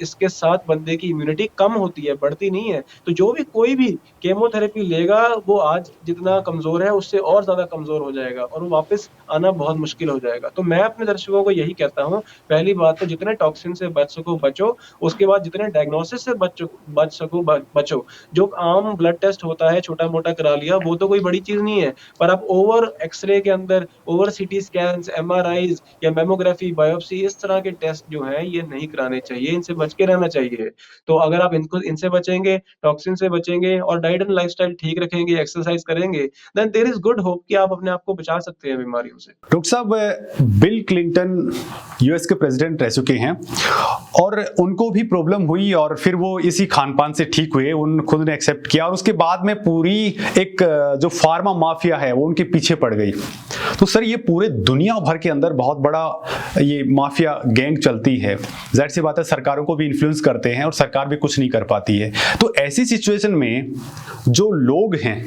[SPEAKER 2] इसके साथ बंदे की इम्यूनिटी कम होती है, बढ़ती नहीं है। तो जो भी कोई भी कीमोथेरेपी लेगा, वो आज जितना कमज़ोर है उससे और ज़्यादा कमज़ोर हो जाएगा, और वो वापस आना बहुत मुश्किल हो जाएगा। तो मैं अपने दर्शकों को यही कहता हूँ, पहली बात तो जितने टॉक्सिन से बच सको बचो, उसके बाद जितने डायग्नोसिस से बच सको बचो। जो आम ब्लड टेस्ट होता है, छोटा-मोटा करा लिया, वो तो कोई बड़ी चीज़ नहीं है, पर आप ओवर एक्स-रे के अंदर, ओवर सीटी स्कैन्स, एमआरआईज़ या मैमोग्राफी, बायोप्सी, इस तरह के टेस्ट जो हैं, ये नहीं कराने चाहिए, इनसे बच के रहना चाहिए। तो अगर आप इनसे बचेंगे, टॉक्सिन से बचेंगे, और डाइट एंड लाइफ़स्टाइल ठीक रखेंगे, एक्सरसाइज करेंगे, then there is good hope कि आप अपने आप को बचा सकते हैं बीमारियों से।
[SPEAKER 1] डॉक्टर साहब, बिल क्लिंटन यूएस के प्रेसिडेंट रह चुके हैं, और उनको भी प्रॉब्लम हुई, और फिर वो इसी खान-पान से ठीक हुए, उन खुद ने एक्सेप्ट किया, और उसके बाद में पूरी एक जो फार्मा माफिया है वो उनके पीछे पड़ गई। तो सर, ये पूरे दुनिया भर के अंदर बहुत बड़ा ये माफिया गैंग चलती है, जाहिर सी बात है सरकारों को भी इन्फ्लुएंस करते हैं, और सरकार भी कुछ नहीं कर पाती है। तो ऐसी सिचुएशन में जो लोग हैं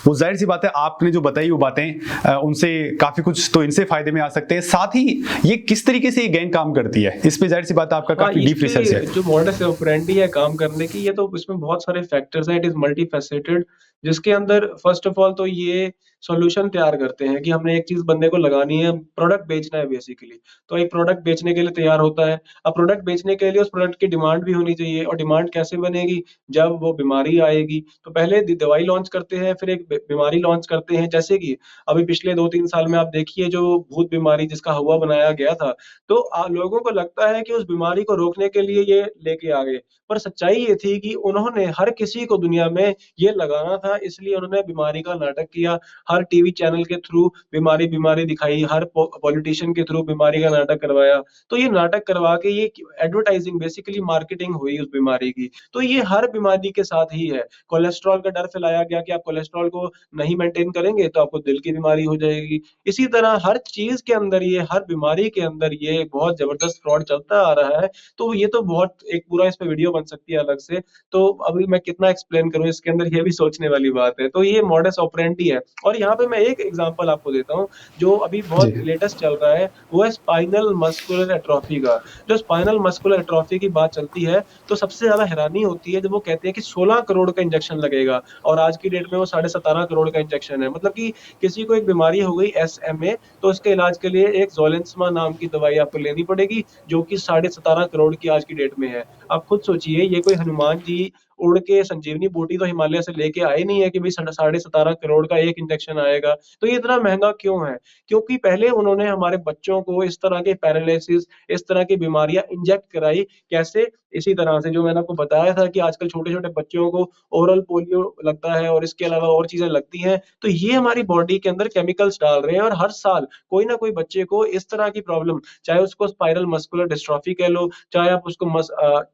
[SPEAKER 1] वो जाहिर सी बात है आपने जो बताई वो बातें उनसे काफी कुछ तो इनसे फायदे में आ सकते हैं, साथ ही ये किस तरीके से ये गैंग काम करती है, इस पे जाहिर सी बात है आपका काफी डीप रिसर्च है।
[SPEAKER 2] जो मॉडस ऑपरेंडी है काम करने की, ये तो इसमें बहुत सारे फैक्टर्स हैं, इट इज मल्टी फैसेटेड, जिसके अंदर फर्स्ट ऑफ ऑल तो ये सॉल्यूशन तैयार करते हैं कि हमने एक चीज बंदे को लगानी है, प्रोडक्ट बेचना है बेसिकली। तो एक प्रोडक्ट बेचने के लिए तैयार होता है। अब प्रोडक्ट बेचने के लिए उस प्रोडक्ट की डिमांड भी होनी चाहिए, और डिमांड कैसे बनेगी, जब वो बीमारी आएगी। तो पहले दवाई लॉन्च करते हैं, फिर एक बीमारी लॉन्च करते हैं। जैसे कि अभी पिछले 2-3 साल में आप देखिए जो भूत बीमारी जिसका हवा बनाया गया था, तो लोगों को लगता है कि उस बीमारी को रोकने के लिए ये लेके आ गए, पर सच्चाई ये थी कि उन्होंने हर किसी को दुनिया में ये लगाना था, इसलिए उन्होंने बीमारी का नाटक किया। हर टीवी चैनल के थ्रू बीमारी दिखाई, हर पॉलिटिशियन के थ्रू बीमारी का नाटक करवाया। तो ये नाटक करवा के ये एडवर्टाइजिंग बेसिकली मार्केटिंग हुई उस बीमारी की। तो ये हर बीमारी के साथ ही है। कोलेस्ट्रॉल का डर फैलाया गया कि आप कोलेस्ट्रॉल को नहीं मेंटेन करेंगे तो आपको दिल की बीमारी हो जाएगी। इसी तरह हर चीज़ के अंदर ये, हर बीमारी के अंदर ये बहुत ज़बरदस्त फ्रॉड चलता आ रहा है। तो ये तो बहुत एक पूरा इस पे वीडियो बन सकती है अलग से। तो अभी मैं कितना एक्सप्लेन करूँ इसके अंदर, ये भी सोचने वाली बात है। तो ये मॉडस ऑपरेंडी है। और यहाँ पे मैं एक एग्ज़ाम्पल आपको देता हूँ, जो अभी बहुत
[SPEAKER 1] जी।
[SPEAKER 2] लेटेस्ट चल रहा है, वो है स्पाइनल मस्कुलर एट्रोफी का। जो स्पाइनल मस्कुलर एट्रोफी की बात चलती है, तो सबसे ज़्यादा हैरानी होती है जब वो कहते हैं कि 16 करोड़ का इंजेक्शन लगेगा, और आज की डेट में वो 17.5 करोड़ का इंजेक्शन है। मतलब कि किसी को एक बीमारी हो गई SMA, तो उसके इलाज के लिए एक ज़ोलेंसमा नाम की दवाई आपको लेनी पड़ेगी, जो कि 17.5 करोड़ की आज की डेट में है। आप खुद सोचिए, ये कोई हनुमान जी उड़ के संजीवनी बूटी तो हिमालय से लेके आए नहीं है कि भई 17.5 करोड़ का एक इंजेक्शन आएगा। तो ये इतना महँगा क्यों है? क्योंकि पहले उन्होंने हमारे बच्चों को इस तरह के पैरालिसिस, इस तरह की बीमारियाँ इंजेक्ट कराई। कैसे? इसी तरह से जो मैंने आपको बताया था कि आजकल छोटे-छोटे बच्चों को ओरल पोलियो लगता है, और इसके अलावा और चीज़ें लगती हैं। तो ये हमारी बॉडी के अंदर केमिकल्स डाल रहे हैं, और हर साल कोई ना कोई बच्चे को इस तरह की प्रॉब्लम, चाहे उसको स्पाइनल मस्कुलर डिस्ट्रॉफी कह लो, चाहे आप उसको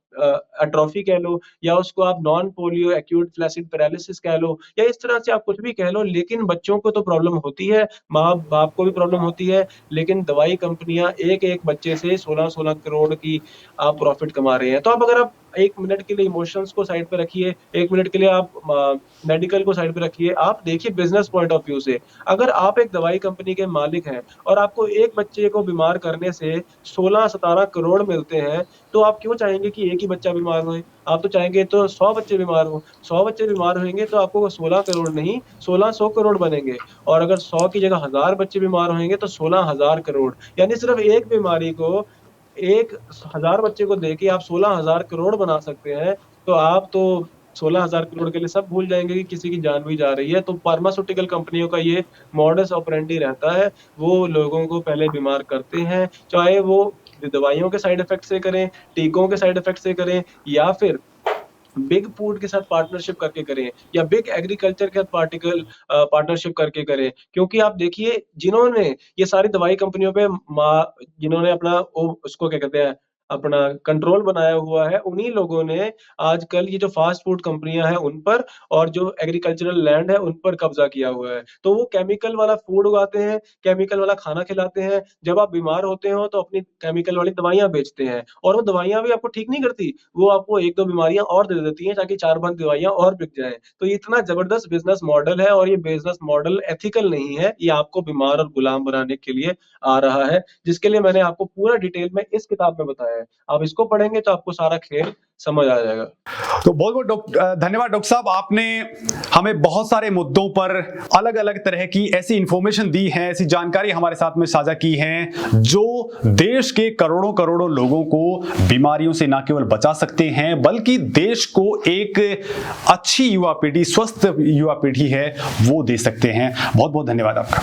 [SPEAKER 2] एट्रोफी कह लो, या उसको आप non polio acute flaccid paralysis कह लो, या इस तरह से आप कुछ भी कह लो, लेकिन बच्चों को तो प्रॉब्लम होती है, माँ-बाप को भी प्रॉब्लम होती है। लेकिन दवाई कंपनियाँ एक-एक बच्चे से 16-16 करोड़ की आप प्रॉफ़िट कमा रहे हैं। तो अब अगर आप 1 मिनट के लिए इमोशंस को साइड पे रखिए, 1 मिनट के लिए आप मेडिकल को साइड पे रखिए, आप देखिए बिज़नेस पॉइंट ऑफ व्यू से। अगर आप एक दवाई कंपनी के मालिक हैं, और आपको एक बच्चे को बीमार करने से 16-17 करोड़ मिलते हैं, तो आप क्यों चाहेंगे कि एक ही बच्चा बीमार होए? आप तो चाहेंगे तो 100 बच्चे बीमार हों। 100 बच्चे बीमार होंगे तो आपको 16 करोड़ नहीं, 1600 करोड़ बनेंगे, और अगर 100 की जगह 1000 बच्चे बीमार होंगे तो 16,000 करोड़। यानी सिर्फ़ एक बीमारी को, एक 1000 बच्चे को देके आप 16,000 करोड़ बना सकते हैं। तो आप तो 16,000 करोड़ के लिए सब भूल जाएँगे कि किसी की जान भी जा रही है। तो फार्मास्यूटिकल कंपनियों का ये मॉडस ऑपरेंडी रहता है। वो लोगों को पहले बीमार करते हैं, चाहे वो दवाइयों के साइड इफ़ेक्ट से करें, टीकों के साइड इफ़ेक्ट से करें, या फिर बिग फूड के साथ पार्टनरशिप करके करें, या बिग एग्रीकल्चर के साथ पार्टनरशिप करके करें। क्योंकि आप देखिए, जिन्होंने ये सारी दवाई कंपनियों पे जिन्होंने अपना उसको क्या कहते हैं, अपना कंट्रोल बनाया हुआ है, उन्हीं लोगों ने आजकल ये जो फास्ट फूड कंपनियाँ हैं उन पर, और जो एग्रीकल्चरल लैंड है उन पर कब्ज़ा किया हुआ है। तो वो केमिकल वाला फूड उगाते हैं, केमिकल वाला खाना खिलाते हैं। जब आप बीमार होते हो तो अपनी केमिकल वाली दवाइयाँ बेचते हैं, और वो दवाइयाँ भी आपको ठीक नहीं करती। वो आपको 1-2 बीमारियाँ और दे देती हैं, ताकि 4-5 दवाइयाँ और बिक जाएँ। तो ये इतना ज़बरदस्त बिज़नेस मॉडल है, और ये बिज़नेस मॉडल एथिकल नहीं है। ये आपको बीमार और गुलाम बनाने के लिए आ रहा है, जिसके लिए मैंने आपको पूरा डिटेल में इस किताब में बताया है। आप इसको पढ़ेंगे तो आपको सारा खेल समझ आ जाएगा।
[SPEAKER 1] तो बहुत-बहुत धन्यवाद डॉक्टर साहब, आपने हमें बहुत सारे मुद्दों पर अलग-अलग तरह की ऐसी इंफॉर्मेशन दी है, ऐसी जानकारी हमारे साथ में साझा की है, जो देश के करोड़ों-करोड़ों लोगों को बीमारियों से ना केवल बचा सकते हैं, बल्कि देश को एक अच्छी युवा पीढ़ी, स्वस्थ युवा पीढ़ी है, वो दे सकते हैं। बहुत-बहुत धन्यवाद आपका।